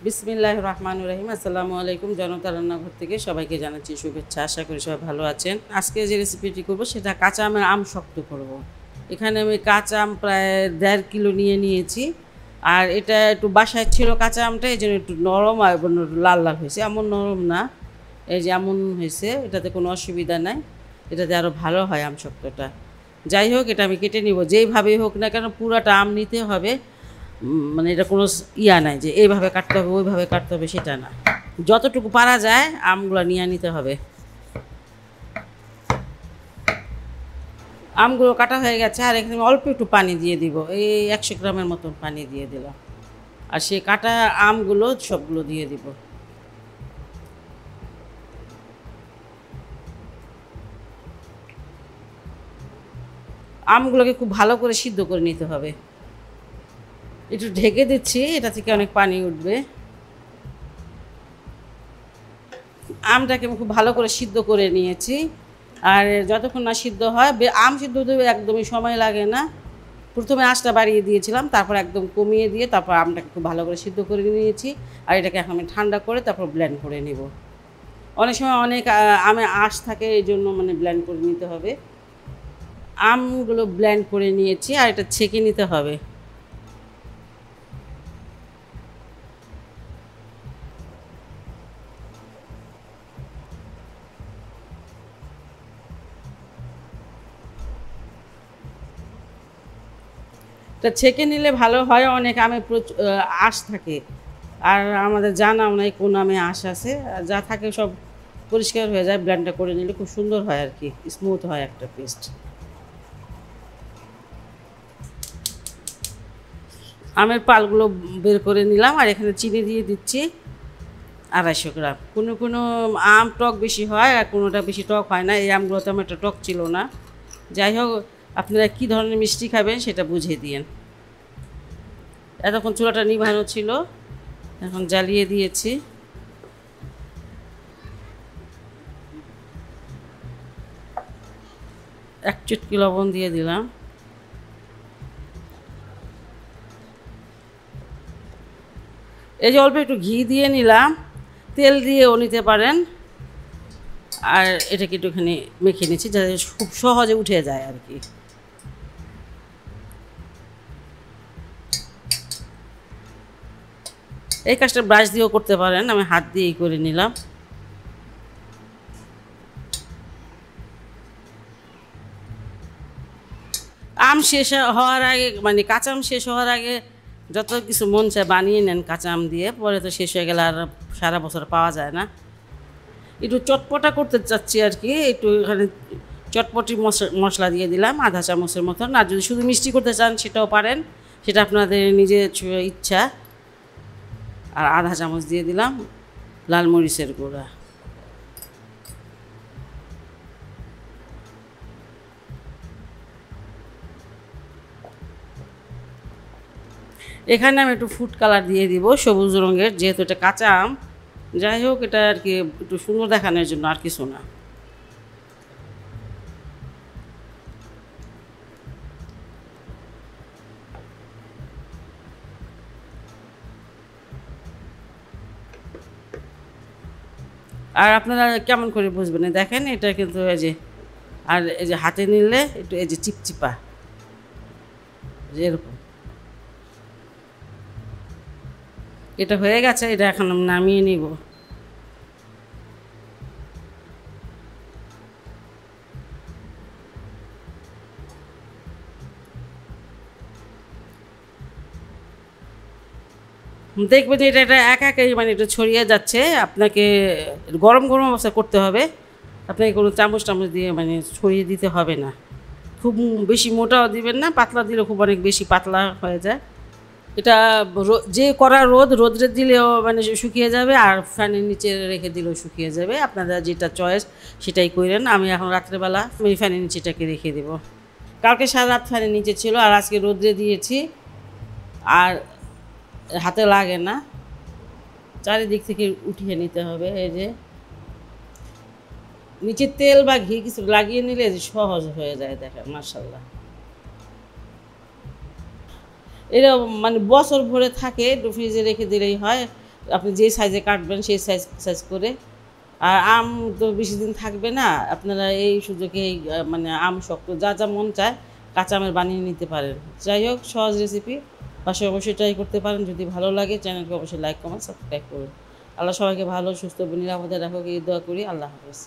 বিসমিল্লাহির রহমানির রহিম। আসসালামু আলাইকুম। জনতা রান্নাঘর থেকে সবাইকে জানাচ্ছি শুভেচ্ছা। আশা করি সবাই ভালো আছেন। আজকে যে রেসিপিটি করব সেটা কাঁচা আমের আম শক্ত করব। এখানে আমি কাঁচা আম প্রায় 1.5 কিলো নিয়ে নিয়েছি। আর এটা একটু বাসায় ছিল কাঁচা আমটা, এই জন্য একটু নরম আর লাল লাল হয়েছে, এমন নরম না, এই যে এমন হয়েছে। এটাতে কোনো অসুবিধা নাই, এটাতে আরও ভালো হয় আম শক্তটা। যাই হোক, এটা আমি কেটে নিব যেইভাবেই হোক না কেন, পুরাটা আম নিতে হবে। মানে এটা কোনো ইয়া নাই যে এইভাবে কাটতে হবে ওইভাবে কাটতে হবে, সেটা না। যতটুকু পারা যায় আমগুলো নিয়ে নিতে হবে। আমগুলো কাটা হয়ে গেছে, আর এখানে অল্প একটু পানি দিয়ে দিব, এই 100 গ্রামের মতন পানি দিয়ে দিলাম। আর সেই কাটা আমগুলো সবগুলো দিয়ে দিব। আমগুলোকে খুব ভালো করে সিদ্ধ করে নিতে হবে। একটু ঢেকে দিচ্ছি, এটা থেকে অনেক পানি উঠবে। আমটাকে আমি খুব ভালো করে সিদ্ধ করে নিয়েছি। আর যতক্ষণ না সিদ্ধ হয়, আম সিদ্ধ হতে একদমই সময় লাগে না। প্রথমে আঁচটা বাড়িয়ে দিয়েছিলাম, তারপর একদম কমিয়ে দিয়ে তারপর আমটাকে খুব ভালো করে সিদ্ধ করে নিয়েছি। আর এটাকে এখন আমি ঠান্ডা করে তারপর ব্লেন্ড করে নেব। অনেক সময় অনেক আমে আঁশ থাকে, এই জন্য মানে ব্লেন্ড করে নিতে হবে। আমগুলো ব্লেন্ড করে নিয়েছি, আর এটা ছেঁকে নিতে হবে। এটা ছেঁকে নিলে ভালো হয়, অনেক আমে আঁশ থাকে। আর আমাদের জানাও নাই কোন আমে আঁশ আছে, যা থাকে সব পরিষ্কার হয়ে যায়। ব্লেন্ডটা করে নিলে খুব সুন্দর হয় আর কি, স্মুথ হয় একটা পেস্ট। আমের পালগুলো বের করে নিলাম, আর এখানে চিনি দিয়ে দিচ্ছি 250 গ্রাম। কোনো কোনো আম টক বেশি হয়, আর কোনোটা বেশি টক হয় না। এই আমগুলো তো আমার একটা টক ছিল না। যাই হোক, আপনারা কী ধরনের মিষ্টি খাবেন সেটা বুঝিয়ে দিয়েন। এতক্ষণ চুলাটা নিভানো ছিল, এখন জ্বালিয়ে দিয়েছি। এক চুটকি লবণ দিয়ে দিলাম। এই যে অল্প একটু ঘি দিয়ে নিলাম, তেল দিয়েও নিতে পারেন। আর এটাকে একটুখানি মেখে নিচ্ছি যাতে খুব সহজে উঠে যায় আর কি। এই কাজটা ব্রাশ দিয়েও করতে পারেন, আমি হাত দিয়েই করে নিলাম। আম শেষ হওয়ার আগে, মানে কাঁচা আম শেষ হওয়ার আগে যত কিছু মন চায় বানিয়ে নেন কাঁচা আম দিয়ে, পরে তো শেষ হয়ে গেলে আর সারা বছর পাওয়া যায় না। একটু চটপটা করতে চাচ্ছি আর কি, একটু এখানে চটপটি মশলা দিয়ে দিলাম 1/2 চামচের মতন। আর যদি শুধু মিষ্টি করতে চান সেটাও পারেন, সেটা আপনাদের নিজের ইচ্ছা। আর 1/2 চামচ দিয়ে দিলাম লাল মরিচের গুঁড়া। এখানে আমি একটু ফুড কালার দিয়ে দিব সবুজ রঙের, যেহেতু এটা কাঁচা আম। যাই হোক, এটা আর কি একটু সুন্দর দেখানোর জন্য, আর কিছু না। আর আপনারা কেমন করে বুঝবেন, দেখেন এটা কিন্তু এই যে, আর এই যে হাতে নিলে একটু এই যে চিপচিপা এরকম। এটা হয়ে গেছে, এটা এখন নামিয়ে নিব। দেখবেন যে এটা একা একাই মানে এটা ছড়িয়ে যাচ্ছে। আপনাকে গরম গরম অবস্থা করতে হবে, আপনাকে কোনো চামচ টামচ দিয়ে মানে ছড়িয়ে দিতে হবে না। খুব বেশি মোটাও দিবেন না, পাতলা দিলে খুব অনেক বেশি পাতলা হয়ে যায়। এটা যে কড়া রোদে দিলেও মানে শুকিয়ে যাবে, আর ফ্যানের নিচে রেখে দিলেও শুকিয়ে যাবে। আপনারা যেটা চয়েস সেটাই করেন। আমি এখন রাত্রেবেলা আমি ফ্যানের নিচেটাকে রেখে দেব। কালকে সারা রাত ফ্যানের নিচে ছিল, আর আজকে রোদ্রে দিয়েছি, আর হাতে লাগে না। চারিদিক থেকে উঠিয়ে নিতে হবে। এই যে নিচে তেল বা ঘি কিছু লাগিয়ে নিলে সহজ হয়ে যায়, দেখেন মাশাআল্লাহ। এরা মানে বছর ভরে থাকে, একটু ফ্রিজে রেখে দিলেই হয়। আপনি যে সাইজে কাটবেন সেই সাইজ সাইজ করে। আর আম তো বেশি দিন থাকবে না, আপনারা এই সুযোগে মানে আম শক্ত যা যা মন চায় কাঁচা আমের বানিয়ে নিতে পারেন। যাই হোক, সহজ রেসিপি, বাসায় অবশ্যই ট্রাই করতে পারেন। যদি ভালো লাগে চ্যানেলকে অবশ্যই লাইক কমেন্ট সাবস্ক্রাইব করুন। আল্লাহ সবাইকে ভালো সুস্থ নিরাপদে রাখুক এই দোয়া করি। আল্লাহ হাফেজ।